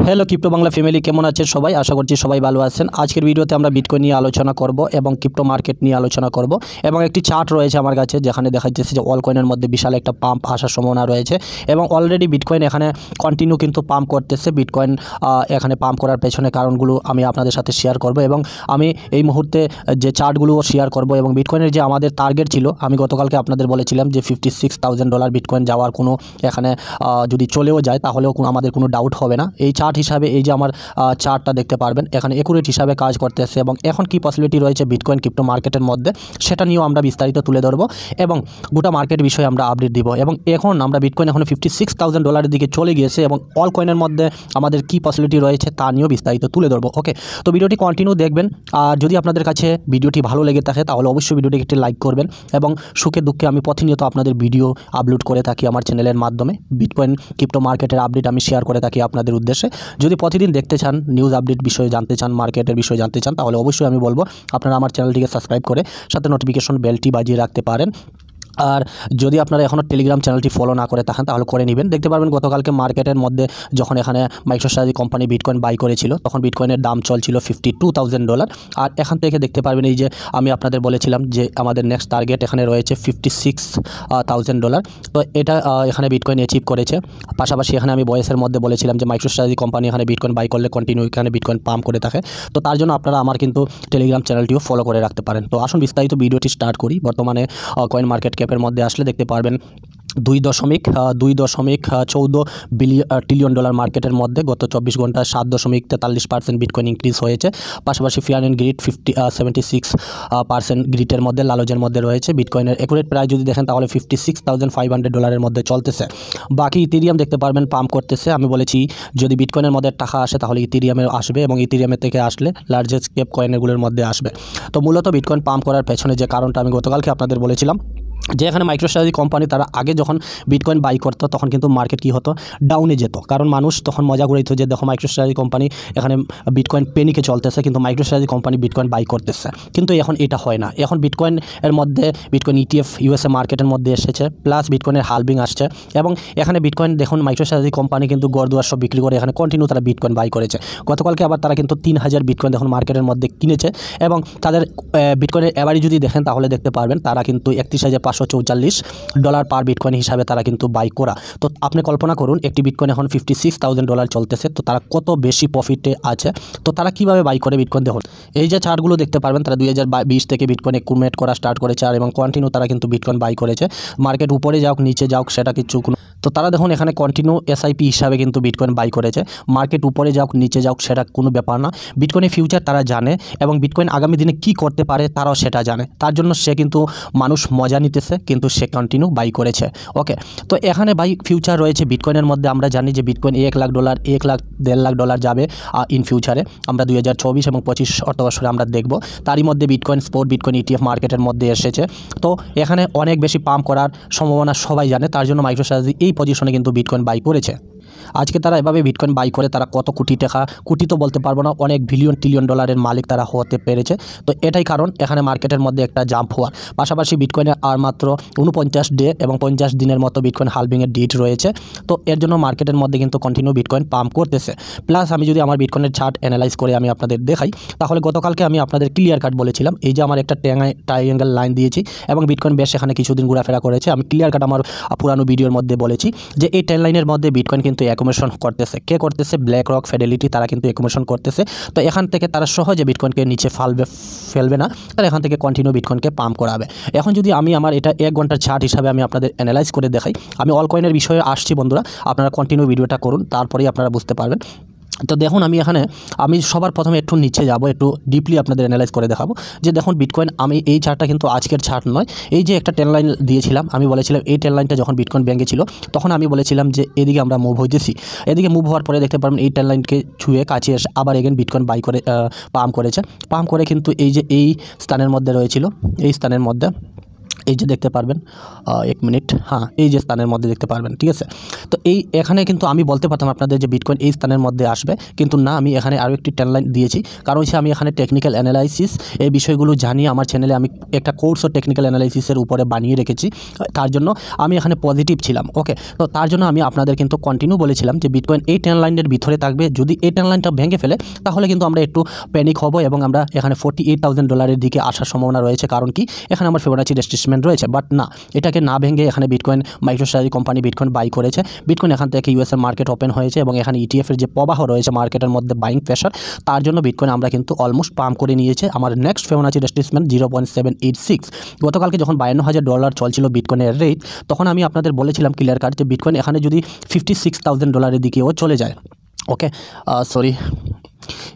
Hello crypto Bangla family, কেমন আছেন সবাই? আশা করছি সবাই ভালো আছেন। আজকের ভিডিওতে আমরা বিটকয়েন নিয়ে আলোচনা করব এবং ক্রিপ্টো মার্কেট নিয়ে আলোচনা করব এবং একটি চার্ট রয়েছে আমার কাছে যেখানে দেখা যাচ্ছে যে অল কয়েনের মধ্যে বিশাল একটা পাম্প আসার সম্ভাবনা রয়েছে এবং অলরেডি বিটকয়েন এখানে কন্টিনিউ কিন্তু পাম্প করতেছে। বিটকয়েন এখানে পাম্প করার পেছনে কারণগুলো আমি আপনাদের সাথে শেয়ার করব এবং আমি এই মুহূর্তে যে চার্টগুলোও শেয়ার করব এবং বিটকয়েনের যে আমাদের টার্গেট ছিল, আমি গতকালকে আপনাদের বলেছিলাম যে $56,000 বিটকয়েন যাওয়ার কোনো এখানে যদি চলেও যায় তাহলেও আমাদের কোনো ডাউট হবে না। এই চার্ট হিসাবে এই যে আমার চার্টটা দেখতে পারবেন এখানে একুরেট হিসাবে কাজ করতেছে এবং এখন কি পসিবিলিটি রয়েছে বিটকয়েন ক্রিপ্টো মার্কেটের মধ্যে সেটা নিয়েও আমরা বিস্তারিত তুলে ধরবো এবং গোটা মার্কেট বিষয়ে আমরা আপডেট দিব। এবং এখন আমরা বিটকয়েন এখন $56,000 দিকে চলে গিয়েছে এবং অল কয়েনের মধ্যে আমাদের কি পসিবিলিটি রয়েছে তা নিয়েও বিস্তারিত তুলে ধরবো। ওকে, তো ভিডিওটি কন্টিনিউ দেখবেন। আর যদি আপনাদের কাছে ভিডিওটি ভালো লেগে থাকে তাহলে অবশ্যই ভিডিওটিকে একটি লাইক করবেন এবং সুখে দুঃখে আমি প্রতিনিয়ত আপনাদের ভিডিও আপলোড করে থাকি আমার চ্যানেলের মাধ্যমে। বিটকয়েন ক্রিপ্টো মার্কেটের আপডেট আমি শেয়ার করে থাকি আপনাদের উদ্দেশ্যে। যদি প্রতিদিন দেখতে চান, নিউজ আপডেট বিষয়ে জানতে চান, মার্কেটের বিষয়ে জানতে চান, তাহলে অবশ্যই আমি বলবো আপনারা আমার চ্যানেলটিকে সাবস্ক্রাইব করে সাথে নোটিফিকেশন বেলটি বাজিয়ে রাখতে পারেন। আর যদি আপনারা এখনও টেলিগ্রাম চ্যানেলটি ফলো না করে থাকেন তাহলে করে নেবেন। দেখতে পারবেন গতকালকে মার্কেটের মধ্যে যখন এখানে মাইক্রোস্ট্রাটেজি কোম্পানি বিটকয়েন বাই করেছিল তখন বিটকয়েনের দাম চলছিল $52,000 আর এখান থেকে দেখতে পারবেন এই যে আমি আপনাদের বলেছিলাম যে আমাদের নেক্সট টার্গেট এখানে রয়েছে $56,000। তো এটা এখানে বিটকয়েন অ্যাচিভ করেছে। পাশাপাশি এখানে আমি ভয়েসের মধ্যে বলেছিলাম যে মাইক্রোস্ট্রাটেজি কোম্পানি এখানে বিটকয়েন বাই করলে কন্টিনিউ এখানে বিটকয়েন পাম্প করে থাকে। তো তার জন্য আপনারা আমার কিন্তু টেলিগ্রাম চ্যানেলটিও ফলো করে রাখতে পারেন। তো আসুন বিস্তারিত ভিডিওটি স্টার্ট করি। বর্তমানে কয়েন মার্কেট ক্যাপের মধ্যে আসলে দেখতে পারবেন 2.14 ট্রিলিয়ন ডলার মার্কেটের মধ্যে গত 24 ঘন্টায় 7.43% বিটকয়েন ইনক্রিজ হয়েছে। পাশাপাশি ফিয়ার অ্যান্ড গ্রিড 76% গ্রিডের মধ্যে লালজের মধ্যে রয়েছে। বিটকয়েনের একুরেট প্রাইস যদি দেখেন তাহলে $56,500 মধ্যে চলতেছে। বাকি ইথেরিয়াম দেখতে পারবেন পাম্প করতেছে। আমি বলেছি যদি বিটকয়েনের মধ্যে টাকা আসে তাহলে ইথেরিয়ামের আসবে এবং ইথেরিয়ামের থেকে আসলে লার্জেস্ট ক্যাপ কয়েনগুলোর মধ্যে আসবে। তো মূলত বিটকয়েন পাম্প করার পেছনে যে কারণটা আমি গতকালকে আপনাদের বলেছিলাম যে এখানে মাইক্রোস্ট্রাটেজি কোম্পানি তারা আগে যখন বিটকয়েন বাই করতো তখন কিন্তু মার্কেট কী হতো, ডাউনে যেত। কারণ মানুষ তখন মজা করে দিত যে দেখো মাইক্রোস্ট্রাটেজি কোম্পানি এখানে বিটকয়েন পেনিকে চলতেছে কিন্তু মাইক্রোস্ট্রাটেজি কোম্পানি বিটকয়েন বাই করতেছে। কিন্তু এখন এটা হয় না। এখন বিটকয়েনের মধ্যে বিটকয়েন ETF USA মার্কেটের মধ্যে এসেছে, প্লাস বিটকয়েনের হালভিং আসছে এবং এখানে বিটকয়েন দেখুন মাইক্রোস্ট্রাটেজি কোম্পানি কিন্তু গড়দুয়ার সব বিক্রি করে এখানে কন্টিনিউ তারা বিটকয়েন বাই করেছে। গতকালকে আবার তারা কিন্তু 3,000 বিটকয়েন দেখুন মার্কেটের মধ্যে কিনেছে এবং তাদের বিটকয়েনের এভারেজ যদি দেখেন তাহলে দেখতে পারবেন তারা কিন্তু $31,544 পার বিটকয়েন হিসাবে তারা কিন্তু বাই করা। তো আপনি কল্পনা করুন একটি বিটকয়েন এখন $56,000 চলতেছে, তো তারা কত বেশি প্রফিটে আছে। তো তারা কীভাবে বাই করে বিটকয়েন দেখুন, এই যে চার্টগুলো দেখতে পারবেন তারা 2020 থেকে বিটকয়েন একুমুলেট করা স্টার্ট করেছে আর এবং কন্টিনিউ তারা কিন্তু বিটকয়েন বাই করেছে। মার্কেট উপরে যাওক নিচে যাওক সেটা কিছু তো তারা দেখুন এখানে কন্টিনিউ SIP হিসাবে কিন্তু বিটকয়েন বাই করেছে। মার্কেট উপরে যাওক নিচে যাওক সেটা কোনো ব্যাপার না। বিটকয়েনের ফিউচার তারা জানে এবং বিটকয়েন আগামী দিনে কি করতে পারে তারাও সেটা জানে। তার জন্য সে কিন্তু মানুষ মজা নিতেছে কিন্তু সে কন্টিনিউ বাই করেছে। ওকে, তো এখানে বাই ফিউচার রয়েছে বিটকয়েনের মধ্যে। আমরা জানি যে বিটকয়েন $1,00,000 1,00,000 1.5 লাখ যাবে ইন ফিউচারে। আমরা 2024 এবং 25 অর্থবর্ষে আমরা দেখব। তারই মধ্যে বিটকয়েন স্পট বিটকয়েন ETF মার্কেটের মধ্যে এসেছে। তো এখানে অনেক বেশি পাম্প করার সম্ভাবনা সবাই জানে। তার জন্য মাইক্রোস্ট্রাটেজি এই পজিশনে কিন্তু বিটকয়েন বাই করেছে। আজকে তারা এভাবে বিটকয়েন বাই করে তারা কত কোটি টাকা, কোটি তো বলতে পারবো না, অনেক বিলিয়ন ট্রিলিয়ন ডলারের মালিক তারা হতে পেরেছে। তো এটাই কারণ এখানে মার্কেটের মধ্যে একটা জাম্প হওয়ার। পাশাপাশি বিটকয়েনের আর মাত্র 49 ডে এবং 50 দিনের মতো বিটকয়েন হালভিংয়ের ডেট রয়েছে। তো এর জন্য মার্কেটের মধ্যে কিন্তু কন্টিনিউ বিটকয়েন পাম্প করতেছে। প্লাস আমি যদি আমার বিটকয়েনের চার্ট অ্যানালাইজ করে আমি আপনাদের দেখাই তাহলে গতকালকে আমি আপনাদের ক্লিয়ার কাট বলেছিলাম এই যে আমার একটা ট্রায়াঙ্গেল লাইন দিয়েছি এবং বিটকয়েন বেশ এখানে কিছুদিন ঘোরাফেরা করেছে। আমি ক্লিয়ার কাট আমার পুরানো ভিডিওর মধ্যে বলেছি যে এই 10 লাইনের মধ্যে বিটকয়েন কিন্তু অ্যাকুমুলেশন করতেছে। কে করতেছে? ব্ল্যাক রক, ফিডেলিটি, তারা কিন্তু অ্যাকুমুলেশন করতেছে। তো এখান থেকে তারা সহজে বিটকয়েনকে নিচে ফেলবে না, তারা এখান থেকে কন্টিনিউ বিটকয়েনকে পাম্প করাবে। এখন যদি আমি আমার এটা 1 ঘন্টার চার্ট হিসাবে আমি আপনাদের অ্যানালাইজ করে দেখাই, আমি অল কয়েনের বিষয়ে আসছি বন্ধুরা, আপনারা কন্টিনিউ ভিডিওটা করুন তারপরেই আপনারা বুঝতে পারবেন। তো দেখুন আমি সবার প্রথমে একটু নিচে যাব, একটু ডিপলি আপনাদের অ্যানালাইজ করে দেখাবো যে দেখুন বিটকয়েন, আমি এই চার্টটা কিন্তু আজকের চার্ট নয়, এই যে একটা 10 লাইন দিয়েছিলাম আমি বলেছিলাম এই 10 লাইনটা যখন বিটকয়েন ব্যাঙ্কে ছিল তখন আমি বলেছিলাম যে এদিকে আমরা মুভ হইতেছি। এদিকে মুভ হওয়ার পরে দেখতে পারবেন এই 10 লাইনকে ছুঁয়ে কাছে এসে আবার এগেন বিটকয়েন বাই করে পাম্প করেছে। পাম্প করে কিন্তু এই যে এই স্থানের মধ্যে রয়েছিল, এই স্থানের মধ্যে এই যে দেখতে পারবেন, এক মিনিট, হ্যাঁ এই যে স্থানের মধ্যে দেখতে পারবেন, ঠিক আছে। তো এই এখানে কিন্তু আমি বলতে পারতাম আপনাদের যে বিটকয়েন এই স্থানের মধ্যে আসবে, কিন্তু না, আমি এখানে আরও একটি ট্রেন্ড লাইন দিয়েছি, কারণ হচ্ছে আমি এখানে টেকনিক্যাল অ্যানালাইসিস এই বিষয়গুলো জানিয়ে আমার চ্যানেলে আমি একটা কোর্সও টেকনিক্যাল অ্যানালাইসিসের উপরে বানিয়ে রেখেছি, তার জন্য আমি এখানে পজিটিভ ছিলাম। ওকে, তো তার জন্য আমি আপনাদের কিন্তু কন্টিনিউ বলেছিলাম যে বিটকয়েন এই ট্রেন্ড লাইনের ভিতরে থাকবে, যদি এই ট্রেন্ড লাইনটা ভেঙে ফেলে তাহলে কিন্তু আমরা একটু প্যানিক হব এবং আমরা এখানে $48,000 দিকে আসার সম্ভাবনা রয়েছে, কারণ কি এখানে আমার ফিবোনাচি রেজিস্ট্রেশন রয়েছে। বাট না, এটাকে না ভেঙে এখানে বিটকয়েন মাইক্রোস্ট্রাটেজি কোম্পানি বিটকয়েন বাই করেছে, বিটকয়েন এখান থেকে ইউএসএ মার্কেট ওপেন হয়েছে এবং এখানে ইটিএফের যে প্রবাহ রয়েছে মার্কেটের মধ্যে বাইং প্রেশার, তার জন্য বিটকয়েন আমরা কিন্তু অলমোস্ট পাম্প করে নিয়েছে। আমার নেক্সট ফিবোনাচি রেজিস্ট্রেশন 0.786। গতকালকে যখন $52,000 চলছিল বিটকয়েনের রেট, তখন আমি আপনাদের বলেছিলাম ক্লিয়ার কাট যে বিটকয়েন এখানে যদি $56,000 দিকেও চলে যায়, ওকে সরি,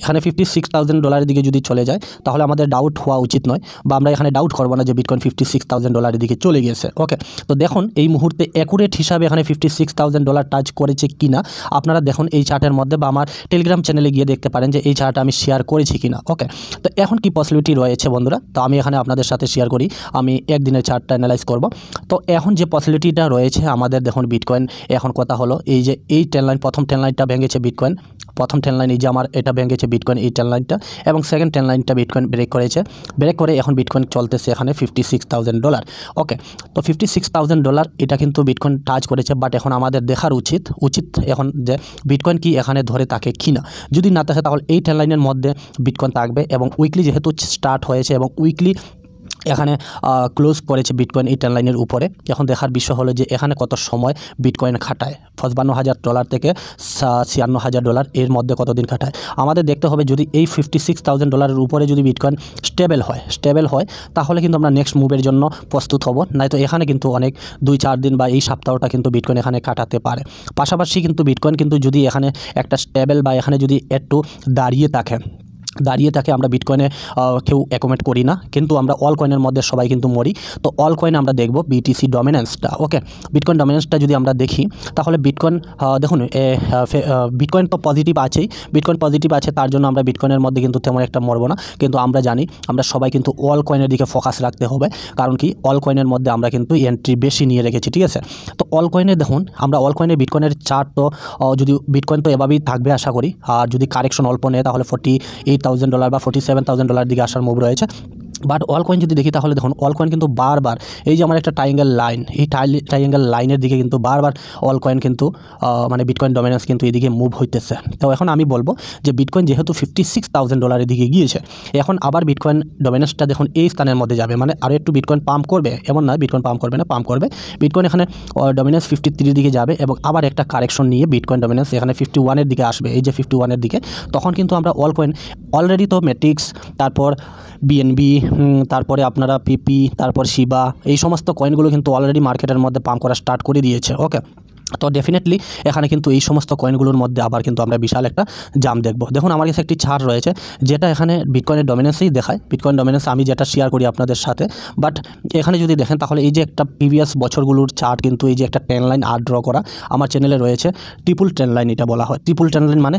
এখানে $56,000 দিকে যদি চলে যায় তাহলে আমাদের ডাউট হওয়া উচিত নয়, বা আমরা এখানে ডাউট করবো না যে বিটকয়েন $56,000 দিকে চলে গিয়েছে। ওকে, তো দেখুন এই মুহূর্তে অ্যাকুরেট হিসাবে এখানে $56,000 টাচ করেছে কিনা আপনারা দেখুন এই চার্টের মধ্যে, বা আমার টেলিগ্রাম চ্যানেলে গিয়ে দেখতে পারেন যে এই চার্ট আমি শেয়ার করেছি কিনা। ওকে, তো এখন কি পসিবিলিটি রয়েছে বন্ধুরা, তো আমি এখানে আপনাদের সাথে শেয়ার করি, আমি একদিনের চার্টটা অ্যানালাইজ করব। তো এখন যে পসিবিলিটিটা রয়েছে আমাদের, দেখুন বিটকয়েন এখন কথা হলো এই যে এই ট্রেন্ড লাইন, প্রথম ট্রেন্ড লাইনটা ভেঙেছে বিটকয়েন, প্রথম ট্রেন্ড লাইন এই যে আমার এটা ভেঙেছে বিটকয়েন এই ট্রেন্ড লাইনটা, এবং সেকেন্ড ট্রেন্ড লাইনটা বিটকয়েন ব্রেক করেছে, ব্রেক করে এখন বিটকয়েন চলতেছে এখানে $56,000। ওকে, তো $56,000 এটা কিন্তু বিটকয়েন টাচ করেছে, বাট এখন আমাদের দেখার উচিত এখন যে বিটকয়েন কি এখানে ধরে থাকে কি না। যদি না থাকে তাহলে এই ট্রেন্ড লাইনের মধ্যে বিটকয়েন থাকবে, এবং উইকলি যেহেতু স্টার্ট হয়েছে এবং উইকলি এখানে ক্লোজ করেছে বিটকয়েন এই ট্রেন্ড লাইনের উপরে। এখন দেখার বিষয় হলো যে এখানে কত সময় বিটকয়েন খাটায়, $55,000 থেকে $56,000 এর মধ্যে কতদিন খাটায় আমাদের দেখতে হবে। যদি এই $56,000 উপরে যদি বিটকয়েন স্টেবল হয় তাহলে কিন্তু আমরা নেক্সট মুভের জন্য প্রস্তুত হব, নয়তো এখানে কিন্তু অনেক 2-4 দিন বা এই সপ্তাহটা কিন্তু বিটকয়েন এখানে কাটাতে পারে। পাশাপাশি কিন্তু বিটকয়েন কিন্তু যদি এখানে একটা স্টেবল বা এখানে যদি একটু দাঁড়িয়ে থাকে, আমরা বিটকয়েনে কেউ অ্যাকোমেট করি না, কিন্তু আমরা অল কয়েনের মধ্যে সবাই কিন্তু মরি। তো অল কয়েনে আমরা দেখব বিটিসি ডমিনেন্সটা। ওকে, বিটকয়েন ডমিনেন্সটা যদি আমরা দেখি তাহলে বিটকয়েন দেখুন বিটকয়েন তো পজিটিভ আছেই, বিটকয়েন পজিটিভ আছে, তার জন্য আমরা বিটকয়েনের মধ্যে কিন্তু তেমন একটা মরবো না, কিন্তু আমরা জানি আমরা সবাই কিন্তু অল কয়েনের দিকে ফোকাস রাখতে হবে, কারণ কি অল কয়েনের মধ্যে আমরা কিন্তু এন্ট্রি বেশি নিয়ে রেখেছি, ঠিক আছে। তো অল কয়েনে দেখুন, আমরা অল কয়েনে বিটকয়েনের চার্ট তো যদি বিটকয়েন তো এভাবেই থাকবে আশা করি, আর যদি কারেকশন অল্প নেয় তাহলে $48,000 বা $47,000 দিকে আসার মুভ রয়েছে। বাট অল কয়েন যদি দেখি তাহলে দেখুন অল কয়েন কিন্তু বারবার এই যে আমার একটা ট্রাইঙ্গেল লাইন, এই ট্রাইঙ্গেল লাইনের দিকে কিন্তু বারবার অল কয়েন কিন্তু মানে বিটকয়েন ডমিনেন্স কিন্তু এদিকে মুভ হইতেছে। তো এখন আমি বলবো যে বিটকয়েন যেহেতু $56,000 দিকে গিয়েছে, এখন আবার বিটকয়েন ডমিনেন্সটা দেখুন এই স্থানের মধ্যে যাবে, মানে আরও একটু বিটকয়েন পাম্প করবে, এমন নয় বিটকয়েন পাম্প করবে না, পাম্প করবে। বিটকয়েন এখানে ডমিনেন্স 53 দিকে যাবে এবং আবার একটা কারেকশন নিয়ে বিটকয়েন ডমিনেন্স এখানে 51-এর দিকে আসবে, এই যে 51-এর দিকে। তখন কিন্তু আমরা অল কয়েন অলরেডি তো ম্যাট্রিক্স, তারপর বিএনবি, তারপরে আপনারা পিপি, তারপর শিবা, এই সমস্ত কয়েনগুলো কিন্তু অলরেডি মার্কেটের মধ্যে পাম্প করা স্টার্ট করে দিয়েছে। ওকে, তো ডেফিনেটলি এখানে কিন্তু এই সমস্ত কয়েনগুলোর মধ্যে আবার কিন্তু আমরা বিশাল একটা জাম দেখব। দেখুন আমার কাছে একটি চার্ট রয়েছে যেটা এখানে বিটকয়েনের ডমিনেন্সেই দেখায়, বিটকয়েন ডমিনেন্স আমি যেটা শেয়ার করি আপনাদের সাথে। বাট এখানে যদি দেখেন তাহলে এই যে একটা প্রিভিয়াস বছরগুলোর চার্ট, কিন্তু এই যে একটা ট্রেন্ড লাইন আর ড্র করা আমার চ্যানেলে রয়েছে, ট্রিপল ট্রেন্ড লাইন এটা বলা হয়। ট্রিপল ট্রেন্ড লাইন মানে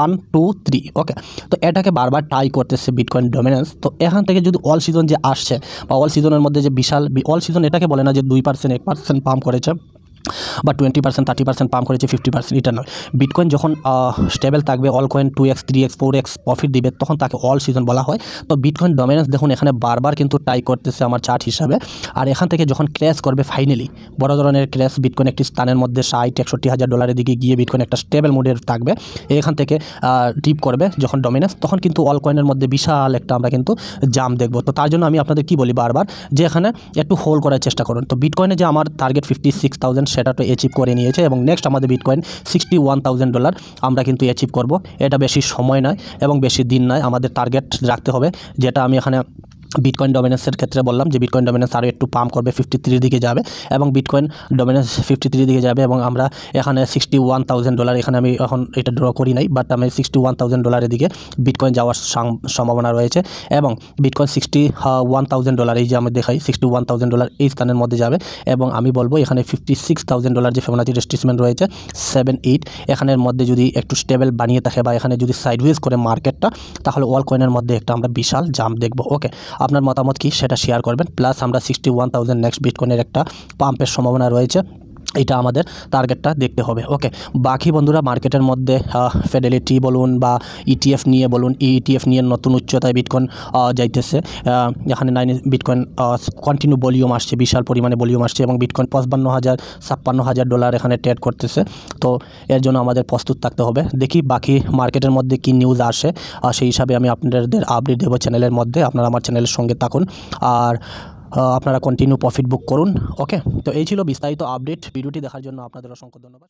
1, 2, 3। ওকে, তো এটাকে বারবার ট্রাই করতেছে বিটকয়েন ডমিনেন্স। তো এখান থেকে যদি অল সিজন যে আসছে, বা অল সিজনের মধ্যে যে বিশাল অল সিজন, এটাকে বলে না যে 2%, 1% পাম্প করেছে, বা 20%, 30% পাম্প করেছে, 50%, এটা নয়। বিটকয়েন যখন স্টেবল থাকবে, all coin 2x, 3x, 4x profit দিবে, তখন তাকে অল সিজন বলা হয়। তো বিটকয়েন ডমিনেন্স দেখুন এখানে বারবার কিন্তু ট্রাই করতেছে আমার চার্ট হিসাবে। আর এখান থেকে যখন ক্র্যাশ করবে, ফাইনালি বড় ধরনের ক্র্যাশ, বিটকয়েন একটি স্থানের মধ্যে $60-61,000 দিকে গিয়ে বিটকয়েন একটা স্টেবল মোডে থাকবে, এখান থেকে ডিপ করবে যখন ডমিনেন্স, তখন কিন্তু অল কয়েনের মধ্যে বিশাল একটা আমরা কিন্তু জাম দেখব। তো তার জন্য আমি আপনাদের কি বলি বারবার, যে এখানে একটু হোল্ড করার চেষ্টা করুন। তো বিটকয়েনে যে আমার টার্গেট 56,000 সেটা তো অ্যাচিভ করে নিয়েছে, এবং নেক্সট আমাদের বিটকয়েন $61,000 আমরা কিন্তু অ্যাচিভ করব। এটা বেশি সময় নয় এবং বেশি দিন নয়, আমাদের টার্গেট রাখতে হবে, যেটা আমি এখানে বিটকয়েন ডমিনেন্সের ক্ষেত্রে বললাম যে বিটকয়েন ডমিনেন্স আরও একটু পাম্প করবে, 53 দিকে যাবে, এবং বিটকয়েন ডমিনেন্স 53 দিকে যাবে, এবং আমরা এখানে $61,000, এখানে আমি এখন এটা ড্র করি নাই, বাট আমি $61,000 দিকে বিটকয়েন যাওয়ার সম্ভাবনা রয়েছে, এবং বিটকয়েন $61,000 এই যে আমি দেখাই $61,000 এই স্থানের মধ্যে যাবে, এবং আমি বলবো এখানে $56,000 যে ফিবোনাচি রেজিস্ট্রেশন রয়েছে 7-8, এখানের মধ্যে যদি একটু স্টেবল বানিয়ে থাকে, বা এখানে যদি সাইডওয়েজ করে মার্কেটটা, তাহলে অল কয়েনের মধ্যে একটা আমরা বিশাল জাম্প দেখব। ওকে, আপনার মতামত কি সেটা শেয়ার করবেন। প্লাস আমরা 61,000 নেক্সট বিটকয়েনের একটা পাম্পের সম্ভাবনা রয়েছে, এটা আমাদের টার্গেটটা দেখতে হবে। ওকে, বাকি বন্ধুরা মার্কেটের মধ্যে ফিডেলিটি বলুন বা ইটিএফ নিয়ে বলুন, ইটিএফ নিয়ে নতুন উচ্চতায় বিটকয়েন যাইতেছে। এখানে বিটকয়েন কন্টিনিউ ভলিউম আসছে, বিশাল পরিমাণে ভলিউম আসছে এবং বিটকয়েন 55,000-56,000 ডলার এখানে ট্রেড করতেছে। তো এর জন্য আমাদের প্রস্তুত থাকতে হবে। দেখি বাকি মার্কেটের মধ্যে কি নিউজ আসে, সেই হিসাবে আমি আপনাদের আপডেট দেবো চ্যানেলের মধ্যে। আপনারা আমার চ্যানেলের সঙ্গে থাকুন আর আপনারা কন্টিনিউ প্রফিট বুক করুন। ওকে, তো এই ছিল বিস্তারিত আপডেট। ভিডিওটি দেখার জন্য আপনাদের অসংখ্য ধন্যবাদ।